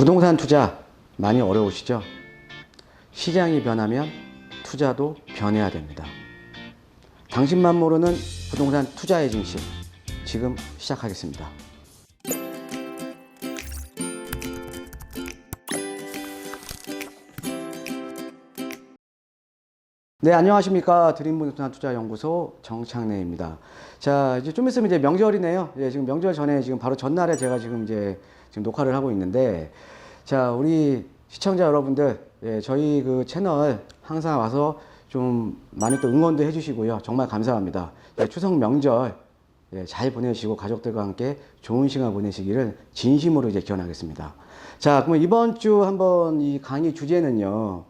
부동산 투자 많이 어려우시죠? 시장이 변하면 투자도 변해야 됩니다. 당신만 모르는 부동산 투자의 진실, 지금 시작하겠습니다. 네, 안녕하십니까. 드림부동산 투자연구소 정창래입니다. 자, 이제 좀 있으면 이제 명절이네요. 예, 지금 명절 전에 지금 바로 전날에 제가 지금 녹화를 하고 있는데, 자, 우리 시청자 여러분들, 예, 저희 그 채널 항상 와서 좀 많이 또 응원도 해주시고요. 정말 감사합니다. 예, 추석 명절 예, 잘 보내시고 가족들과 함께 좋은 시간 보내시기를 진심으로 이제 기원하겠습니다. 자, 그러면 이번 주 한번 이 강의 주제는요.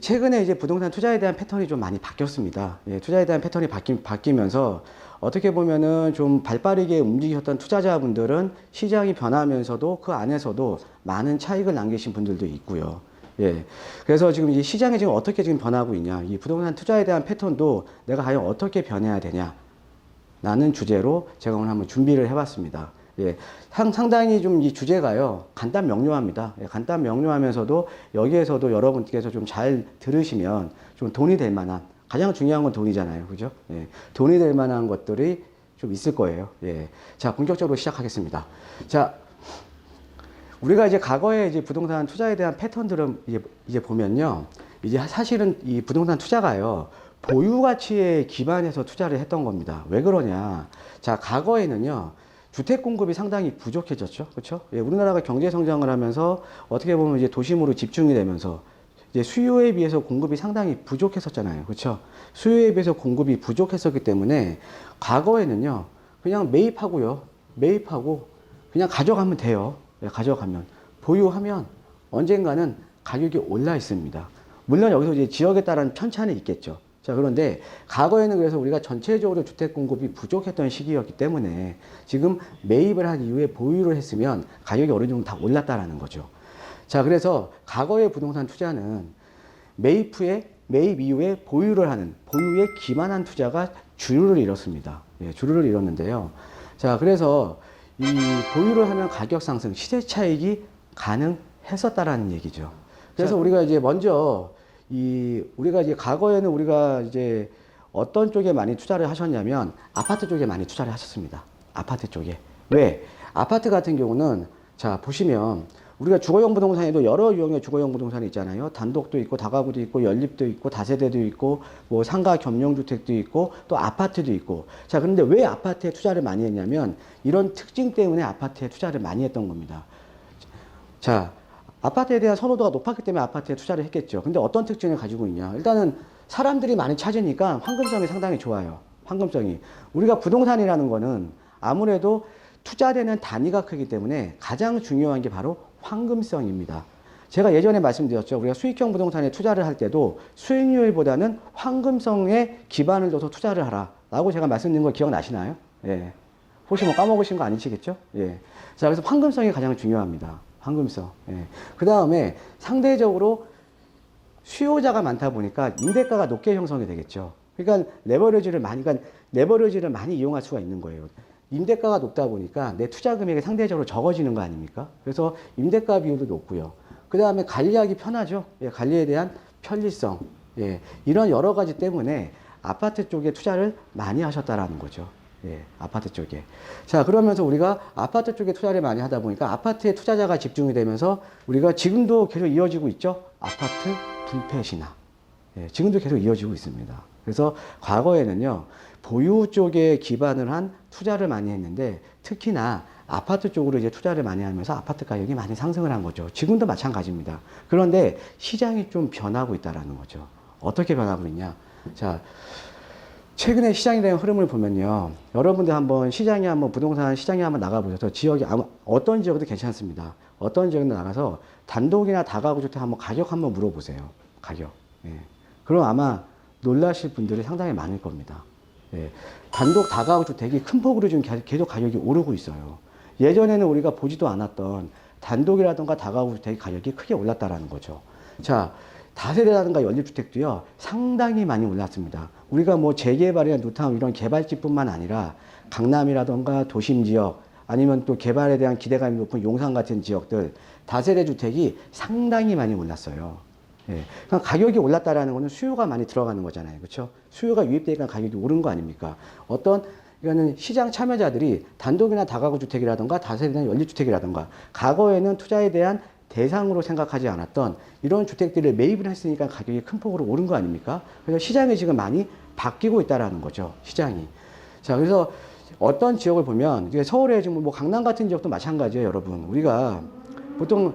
최근에 이제 부동산 투자에 대한 패턴이 좀 많이 바뀌었습니다. 예, 투자에 대한 패턴이 바뀌면서 어떻게 보면은 좀 발빠르게 움직이셨던 투자자분들은 시장이 변하면서도 그 안에서도 많은 차익을 남기신 분들도 있고요. 예. 그래서 지금 이 시장이 지금 어떻게 지금 변하고 있냐. 이 부동산 투자에 대한 패턴도 내가 과연 어떻게 변해야 되냐. 라는 주제로 제가 오늘 한번 준비를 해봤습니다. 예, 상당히 좀 이 주제가요, 간단 명료합니다. 예, 간단 명료하면서도 여기에서도 여러분께서 좀 잘 들으시면 좀 돈이 될 만한, 가장 중요한 건 돈이잖아요. 그죠? 예, 돈이 될 만한 것들이 좀 있을 거예요. 예. 자, 본격적으로 시작하겠습니다. 자, 우리가 이제 과거에 이제 부동산 투자에 대한 패턴들은 이제 보면요, 이제 사실은 이 부동산 투자가요, 보유 가치에 기반해서 투자를 했던 겁니다. 왜 그러냐? 자, 과거에는요, 주택 공급이 상당히 부족해졌죠. 그렇죠? 예, 우리나라가 경제 성장을 하면서 어떻게 보면 이제 도심으로 집중이 되면서 이제 수요에 비해서 공급이 상당히 부족했었잖아요. 그렇죠? 수요에 비해서 공급이 부족했었기 때문에 과거에는요. 그냥 매입하고 그냥 가져가면 돼요. 예, 가져가면 보유하면 언젠가는 가격이 올라 있습니다. 물론 여기서 이제 지역에 따른 편차는 있겠죠. 자, 그런데 과거에는 그래서 우리가 전체적으로 주택 공급이 부족했던 시기였기 때문에 지금 매입을 한 이후에 보유를 했으면 가격이 어느 정도 다 올랐다라는 거죠. 자, 그래서 과거의 부동산 투자는 매입 이후에 보유에 기반한 투자가 주류를 이뤘습니다. 예, 주류를 이뤘는데요. 자, 그래서 이 보유를 하면 가격 상승, 시세 차익이 가능했었다라는 얘기죠. 그래서 우리가 이제 먼저 우리가 이제 과거에는 우리가 이제 어떤 쪽에 많이 투자를 하셨냐면 아파트 쪽에 많이 투자를 하셨습니다. 아파트 쪽에. 왜? 아파트 같은 경우는 자, 보시면 우리가 주거용 부동산에도 여러 유형의 주거용 부동산이 있잖아요. 단독도 있고 다가구도 있고 연립도 있고 다세대도 있고 뭐 상가 겸용주택도 있고 또 아파트도 있고. 자, 그런데 왜 아파트에 투자를 많이 했냐면 이런 특징 때문에 아파트에 투자를 많이 했던 겁니다. 자, 아파트에 대한 선호도가 높았기 때문에 아파트에 투자를 했겠죠. 근데 어떤 특징을 가지고 있냐. 일단은 사람들이 많이 찾으니까 황금성이 상당히 좋아요. 황금성이. 우리가 부동산이라는 거는 아무래도 투자되는 단위가 크기 때문에 가장 중요한 게 바로 황금성입니다. 제가 예전에 말씀드렸죠. 우리가 수익형 부동산에 투자를 할 때도 수익률보다는 황금성에 기반을 둬서 투자를 하라. 라고 제가 말씀드린 거 기억나시나요? 예. 혹시 뭐 까먹으신 거 아니시겠죠? 예. 자, 그래서 황금성이 가장 중요합니다. 황금성. 예. 그 다음에 상대적으로 수요자가 많다 보니까 임대가가 높게 형성이 되겠죠. 그러니까 레버리지를 많이 이용할 수가 있는 거예요. 임대가가 높다 보니까 내 투자 금액이 상대적으로 적어지는 거 아닙니까? 그래서 임대가 비율도 높고요. 그 다음에 관리하기 편하죠. 예, 관리에 대한 편리성. 예, 이런 여러 가지 때문에 아파트 쪽에 투자를 많이 하셨다라는 거죠. 예, 아파트 쪽에. 자, 그러면서 우리가 아파트 쪽에 투자를 많이 하다 보니까 아파트에 투자자가 집중이 되면서 우리가 지금도 계속 이어지고 있죠. 아파트 불패신화. 예, 지금도 계속 이어지고 있습니다. 그래서 과거에는요, 보유 쪽에 기반을 한 투자를 많이 했는데 특히나 아파트 쪽으로 이제 투자를 많이 하면서 아파트 가격이 많이 상승을 한 거죠. 지금도 마찬가지입니다. 그런데 시장이 좀 변하고 있다라는 거죠. 어떻게 변하고 있냐. 자, 최근에 시장에 대한 흐름을 보면요. 여러분들 부동산 시장에 한번 나가보세요. 어떤 지역도 괜찮습니다. 어떤 지역에 나가서 단독이나 다가구 주택 가격 한번 물어보세요. 가격. 예. 그럼 아마 놀라실 분들이 상당히 많을 겁니다. 예. 단독 다가구 주택이 큰 폭으로 지금 계속 가격이 오르고 있어요. 예전에는 우리가 보지도 않았던 단독이라든가 다가구 주택 가격이 크게 올랐다라는 거죠. 자, 다세대라든가 연립주택도요, 상당히 많이 올랐습니다. 우리가 뭐 재개발이나 뉴타운 이런 개발지뿐만 아니라 강남이라든가 도심 지역, 아니면 또 개발에 대한 기대감이 높은 용산 같은 지역들 다세대 주택이 상당히 많이 올랐어요. 예. 그러니까 가격이 올랐다라는 거는 수요가 많이 들어가는 거잖아요. 그렇죠? 수요가 유입되니까 가격이 오른 거 아닙니까? 이거는 시장 참여자들이 단독이나 다가구 주택이라든가 다세대나 연립주택이라든가 과거에는 투자에 대한 대상으로 생각하지 않았던 이런 주택들을 매입을 했으니까 가격이 큰 폭으로 오른 거 아닙니까? 그래서 시장이 지금 많이 바뀌고 있다라는 거죠. 시장이. 자, 그래서 어떤 지역을 보면 서울에 지금 뭐 강남 같은 지역도 마찬가지예요, 여러분. 우리가 보통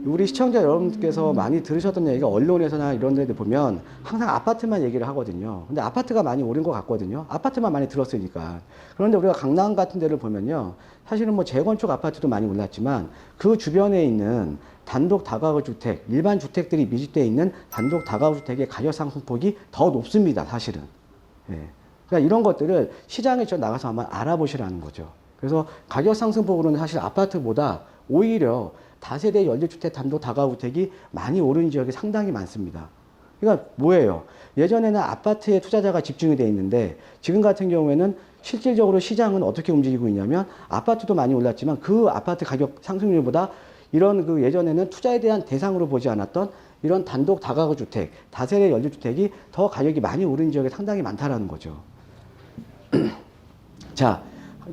우리 시청자 여러분께서 많이 들으셨던 얘기가 언론에서나 이런 데들 보면 항상 아파트만 얘기를 하거든요. 근데 아파트가 많이 오른 것 같거든요. 아파트만 많이 들었으니까. 그런데 우리가 강남 같은 데를 보면요. 사실은 뭐 재건축 아파트도 많이 올랐지만 그 주변에 있는 단독 다가구 주택, 일반 주택들이 밀집되어 있는 단독 다가구 주택의 가격 상승폭이 더 높습니다, 사실은. 예. 그러니까 이런 것들을 시장에 나가서 한번 알아보시라는 거죠. 그래서 가격 상승폭으로는 사실 아파트보다 오히려 다세대 연립주택 단독 다가구주택이 많이 오른 지역이 상당히 많습니다. 그러니까 뭐예요? 예전에는 아파트에 투자자가 집중이 돼 있는데 지금 같은 경우에는 실질적으로 시장은 어떻게 움직이고 있냐면 아파트도 많이 올랐지만 그 아파트 가격 상승률보다 이런 그 예전에는 투자에 대한 대상으로 보지 않았던 이런 단독 다가구 주택, 다세대 연립주택이 더 가격이 많이 오른 지역이 상당히 많다라는 거죠. 자,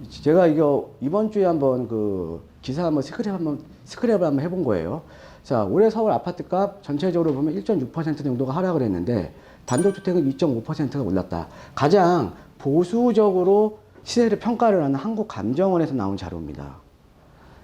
제가 이번 주에 한번 그 기사 한번 스크랩을 한번 해본 거예요. 자, 올해 서울 아파트값 전체적으로 보면 1.6% 정도가 하락을 했는데 단독주택은 2.5%가 올랐다. 가장 보수적으로 시세를 평가를 하는 한국감정원에서 나온 자료입니다.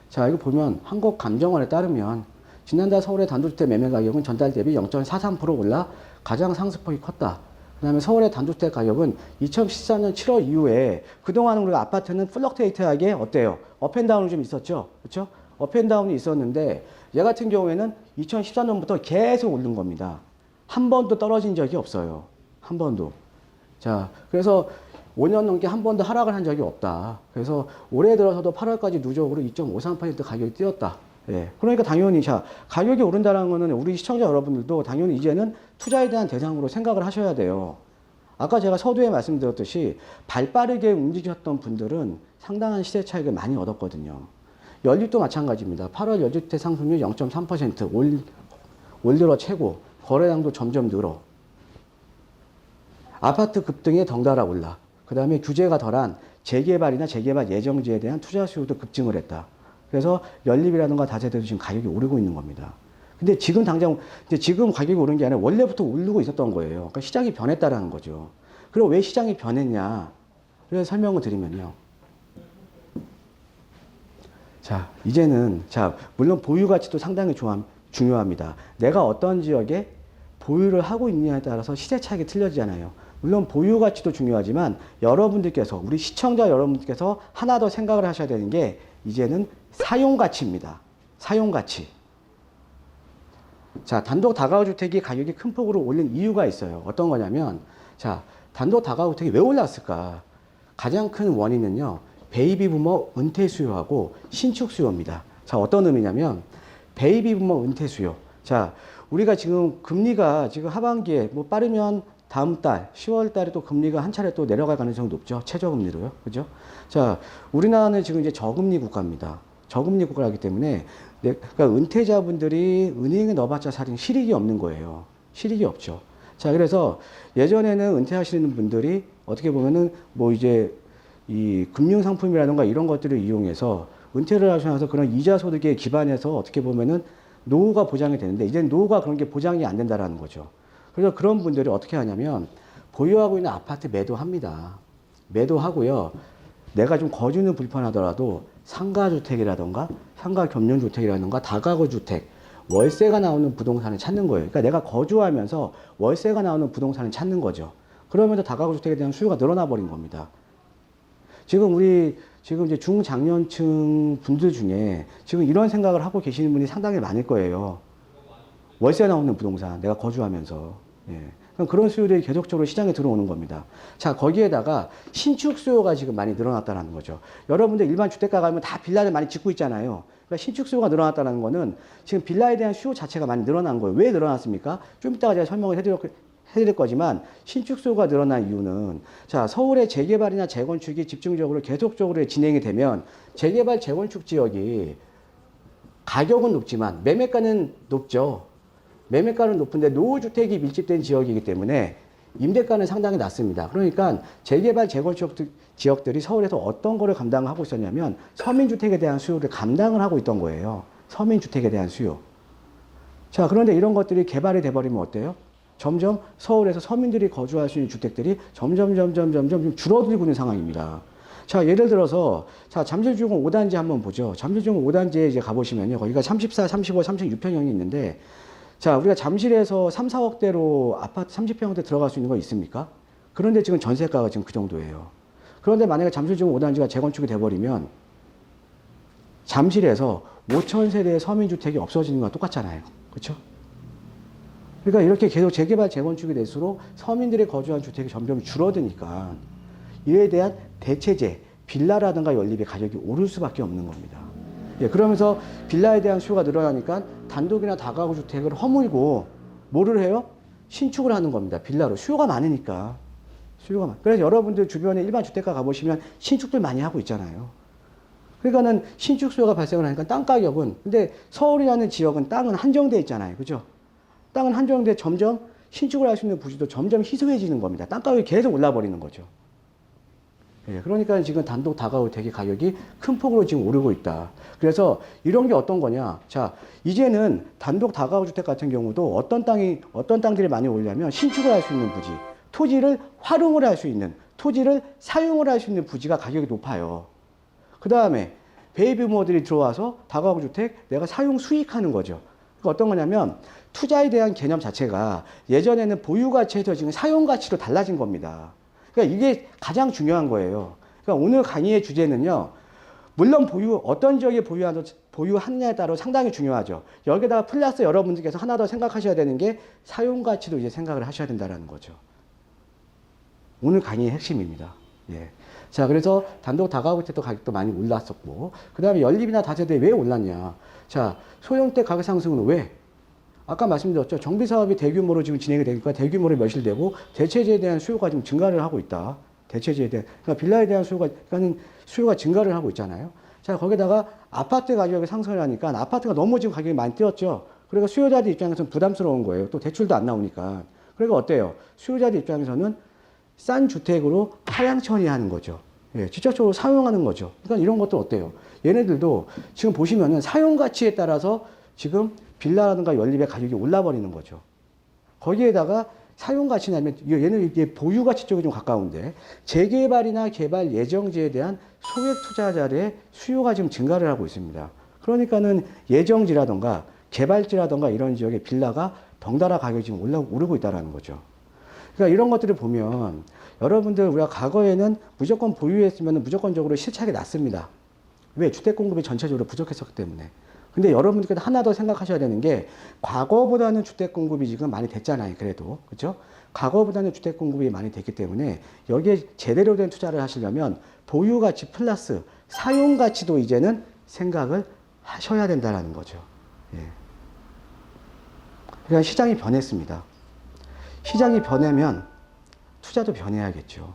자, 이거 보면 한국감정원에 따르면 지난달 서울의 단독주택 매매 가격은 전달 대비 0.43% 올라 가장 상승폭이 컸다. 그 다음에 서울의 단독주택 가격은 2014년 7월 이후에 그동안 우리가 아파트는 플럭테이트하게 어때요? 업앤다운이 좀 있었죠? 그렇죠? 업앤다운이 있었는데 얘 같은 경우에는 2014년부터 계속 오른 겁니다. 한 번도 떨어진 적이 없어요. 한 번도. 자, 그래서 5년 넘게 한 번도 하락을 한 적이 없다. 그래서 올해 들어서도 8월까지 누적으로 2.53% 가격이 뛰었다. 예. 그러니까 당연히 가격이 오른다는 거는 우리 시청자 여러분들도 당연히 이제는 투자에 대한 대상으로 생각을 하셔야 돼요. 아까 제가 서두에 말씀드렸듯이 발 빠르게 움직였던 분들은 상당한 시세 차익을 많이 얻었거든요. 연립도 마찬가지입니다. 8월 연립주택 상승률 0.3%, 올 들어 최고, 거래량도 점점 늘어. 아파트 급등에 덩달아 올라. 그 다음에 규제가 덜한 재개발이나 재개발 예정지에 대한 투자 수요도 급증을 했다. 그래서 연립이라든가 다세대도 지금 가격이 오르고 있는 겁니다. 근데 지금 지금 가격이 오른 게 아니라 원래부터 오르고 있었던 거예요. 그러니까 시장이 변했다라는 거죠. 그럼 왜 시장이 변했냐? 그래서 설명을 드리면요. 자, 이제는, 물론 보유 가치도 상당히 중요합니다. 내가 어떤 지역에 보유를 하고 있느냐에 따라서 시세 차익이 틀려지잖아요. 물론 보유 가치도 중요하지만 여러분들께서, 우리 시청자 여러분들께서 하나 더 생각을 하셔야 되는 게 이제는 사용 가치입니다. 사용 가치. 자, 단독 다가구 주택이 가격이 큰 폭으로 올린 이유가 있어요. 어떤 거냐면, 자, 단독 다가구 주택이 왜 올랐을까? 가장 큰 원인은요, 베이비 부머 은퇴 수요하고 신축 수요입니다. 자, 어떤 의미냐면, 베이비 부머 은퇴 수요. 자, 우리가 지금 금리가 지금 하반기에 뭐 빠르면 다음 달, 10월 달에 또 금리가 한 차례 또 내려갈 가능성이 높죠. 최저금리로요. 그죠? 자, 우리나라는 지금 이제 저금리 국가입니다. 저금리 국가이기 때문에, 그러니까 은퇴자분들이 은행에 넣어봤자 사실 실익이 없는 거예요. 실익이 없죠. 자, 그래서 예전에는 은퇴하시는 분들이 어떻게 보면은 뭐 이제 이 금융상품이라든가 이런 것들을 이용해서 은퇴를 하셔서 그런 이자 소득에 기반해서 어떻게 보면은 노후가 보장이 되는데 이제는 노후가 그런 게 보장이 안 된다라는 거죠. 그래서 그런 분들이 어떻게 하냐면 보유하고 있는 아파트 매도합니다. 매도하고요. 내가 좀 거주는 불편하더라도 상가주택이라든가 상가겸용주택이라든가 다가구주택, 월세가 나오는 부동산을 찾는 거예요. 그러니까 내가 거주하면서 월세가 나오는 부동산을 찾는 거죠. 그러면서 다가구주택에 대한 수요가 늘어나 버린 겁니다. 지금 이제 중장년층 분들 중에 지금 이런 생각을 하고 계시는 분이 상당히 많을 거예요. 월세 나오는 부동산, 내가 거주하면서. 예. 그런 수요들이 계속적으로 시장에 들어오는 겁니다. 자, 거기에다가 신축 수요가 지금 많이 늘어났다는 거죠. 여러분들 일반 주택가 가면 다 빌라를 많이 짓고 있잖아요. 그러니까 신축 수요가 늘어났다는 거는 지금 빌라에 대한 수요 자체가 많이 늘어난 거예요. 왜 늘어났습니까? 좀 이따가 제가 설명을 해드릴 거지만 신축 수요가 늘어난 이유는 자, 서울의 재개발이나 재건축이 집중적으로 계속적으로 진행이 되면 재개발 재건축 지역이 가격은 높지만 매매가는 높죠. 매매가는 높은데 노후주택이 밀집된 지역이기 때문에 임대가는 상당히 낮습니다. 그러니까 재개발 재건축 지역들이 서울에서 어떤 거를 감당하고 있었냐면 서민주택에 대한 수요를 감당을 하고 있던 거예요. 서민주택에 대한 수요. 자, 그런데 이런 것들이 개발이 돼버리면 어때요? 점점 서울에서 서민들이 거주할 수 있는 주택들이 점점 줄어들고 있는 상황입니다. 자, 예를 들어서, 자, 잠실주공 5단지 한번 보죠. 잠실주공 5단지에 이제 가보시면요. 거기가 34, 35, 36평형이 있는데, 자, 우리가 잠실에서 3, 4억대로 아파트 30평대 들어갈 수 있는 거 있습니까? 그런데 지금 전세가가 지금 그 정도예요. 그런데 만약에 잠실주공 5단지가 재건축이 돼버리면, 잠실에서 5천 세대의 서민주택이 없어지는 거랑 똑같잖아요. 그렇죠? 그러니까 이렇게 계속 재개발, 재건축이 될수록 서민들이 거주한 주택이 점점 줄어드니까 이에 대한 대체재, 빌라라든가 연립의 가격이 오를 수밖에 없는 겁니다. 예, 그러면서 빌라에 대한 수요가 늘어나니까 단독이나 다가구 주택을 허물고 뭐를 해요? 신축을 하는 겁니다. 빌라로. 수요가 많으니까. 그래서 여러분들 주변에 일반 주택가 가보시면 신축들 많이 하고 있잖아요. 그러니까는 신축 수요가 발생을 하니까 땅 가격은, 근데 서울이라는 지역은 땅은 한정돼 있잖아요. 그죠? 땅은 한정돼 점점 신축을 할 수 있는 부지도 점점 희소해지는 겁니다. 땅 가격이 계속 올라버리는 거죠. 예, 그러니까 지금 단독 다가구 대기 가격이 큰 폭으로 지금 오르고 있다. 그래서 이런 게 어떤 거냐. 자, 이제는 단독 다가구 주택 같은 경우도 어떤 땅들이 많이 오르냐면 신축을 할 수 있는 부지, 토지를 활용을 할 수 있는, 토지를 사용을 할 수 있는 부지가 가격이 높아요. 그 다음에 베이비부모들이 들어와서 다가구 주택 내가 사용 수익하는 거죠. 그러니까 어떤 거냐면 투자에 대한 개념 자체가 예전에는 보유 가치에서 지금 사용 가치로 달라진 겁니다. 그러니까 이게 가장 중요한 거예요. 그러니까 오늘 강의의 주제는요. 물론 어떤 지역에 보유하느냐에 따라 상당히 중요하죠. 여기다가 플러스 여러분들께서 하나 더 생각하셔야 되는 게 사용 가치도 이제 생각을 하셔야 된다는 거죠. 오늘 강의의 핵심입니다. 예. 자, 그래서 단독 다가구 주택도 가격도 많이 올랐었고, 그 다음에 연립이나 다세대 왜 올랐냐? 자, 소형주택 가격 상승은 왜? 아까 말씀드렸죠. 정비 사업이 대규모로 지금 진행이 되니까 대규모로 매실되고 대체재에 대한 수요가 지금 증가를 하고 있다. 대체재에 대한, 그러니까 빌라에 대한 수요가 증가를 하고 있잖아요. 자, 거기다가 아파트 가격이 상승을 하니까 아파트가 너무 지금 가격이 많이 뛰었죠. 그러니까 수요자들 입장에서는 부담스러운 거예요. 또 대출도 안 나오니까. 그러니까 어때요? 수요자들 입장에서는 싼 주택으로 하향 처리하는 거죠. 예, 직접적으로 사용하는 거죠. 그러니까 이런 것도 어때요? 얘네들도 지금 보시면은 사용 가치에 따라서 지금 빌라라든가 연립의 가격이 올라버리는 거죠. 거기에다가 사용 가치냐면 얘는 이게 보유 가치 쪽이 좀 가까운데 재개발이나 개발 예정지에 대한 소액 투자자의 수요가 지금 증가를 하고 있습니다. 그러니까는 예정지라든가 개발지라든가 이런 지역의 빌라가 덩달아 가격이 지금 오르고 있다는 거죠. 그러니까 이런 것들을 보면 여러분들 우리가 과거에는 무조건 보유했으면 무조건적으로 실차익이 났습니다. 왜? 주택 공급이 전체적으로 부족했었기 때문에. 근데 여러분들께서 하나 더 생각하셔야 되는 게 과거보다는 주택 공급이 지금 많이 됐잖아요. 그래도. 그렇죠? 과거보다는 주택 공급이 많이 됐기 때문에 여기에 제대로 된 투자를 하시려면 보유 가치 플러스 사용 가치도 이제는 생각을 하셔야 된다는 거죠. 예. 그러니까 시장이 변했습니다. 시장이 변하면 투자도 변해야겠죠.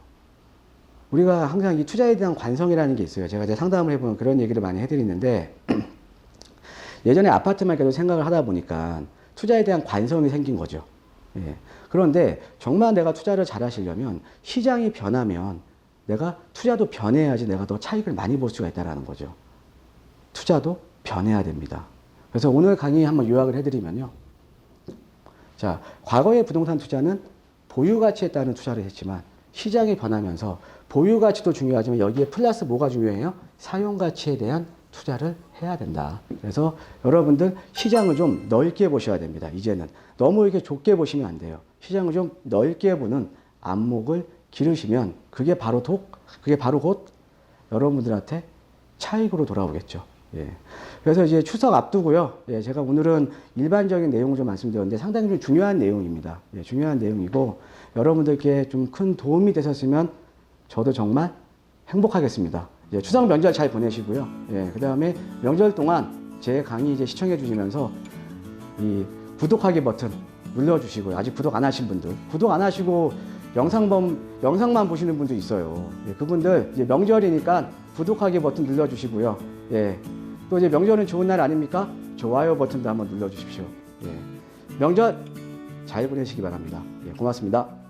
우리가 항상 이 투자에 대한 관성이라는 게 있어요. 제가 이제 상담을 해보면 그런 얘기를 많이 해드리는데 예전에 아파트만 계속 생각을 하다 보니까 투자에 대한 관성이 생긴 거죠. 예. 그런데 정말 내가 투자를 잘 하시려면 시장이 변하면 내가 투자도 변해야지 내가 더 차익을 많이 볼 수가 있다는 거죠. 투자도 변해야 됩니다. 그래서 오늘 강의 한번 요약을 해드리면요. 자, 과거의 부동산 투자는 보유 가치에 따른 투자를 했지만 시장이 변하면서 보유 가치도 중요하지만 여기에 플러스 뭐가 중요해요? 사용 가치에 대한 투자를 해야 된다. 그래서 여러분들 시장을 좀 넓게 보셔야 됩니다. 이제는 너무 이렇게 좁게 보시면 안 돼요. 시장을 좀 넓게 보는 안목을 기르시면 그게 바로 곧 여러분들한테 차익으로 돌아오겠죠. 예. 그래서 이제 추석 앞두고요. 예, 제가 오늘은 일반적인 내용을 좀 말씀드렸는데 상당히 좀 중요한 내용입니다. 예, 중요한 내용이고 여러분들께 좀 큰 도움이 되셨으면 저도 정말 행복하겠습니다. 예, 추석 명절 잘 보내시고요. 예, 그 다음에 명절 동안 제 강의 이제 시청해 주시면서 이 구독하기 버튼 눌러주시고요. 아직 구독 안 하신 분들, 구독 안 하시고 영상만 보시는 분도 있어요. 예, 그분들 이제 명절이니까 구독하기 버튼 눌러주시고요. 예, 또 이제 명절은 좋은 날 아닙니까? 좋아요 버튼도 한번 눌러주십시오. 예, 명절 잘 보내시기 바랍니다. 예, 고맙습니다.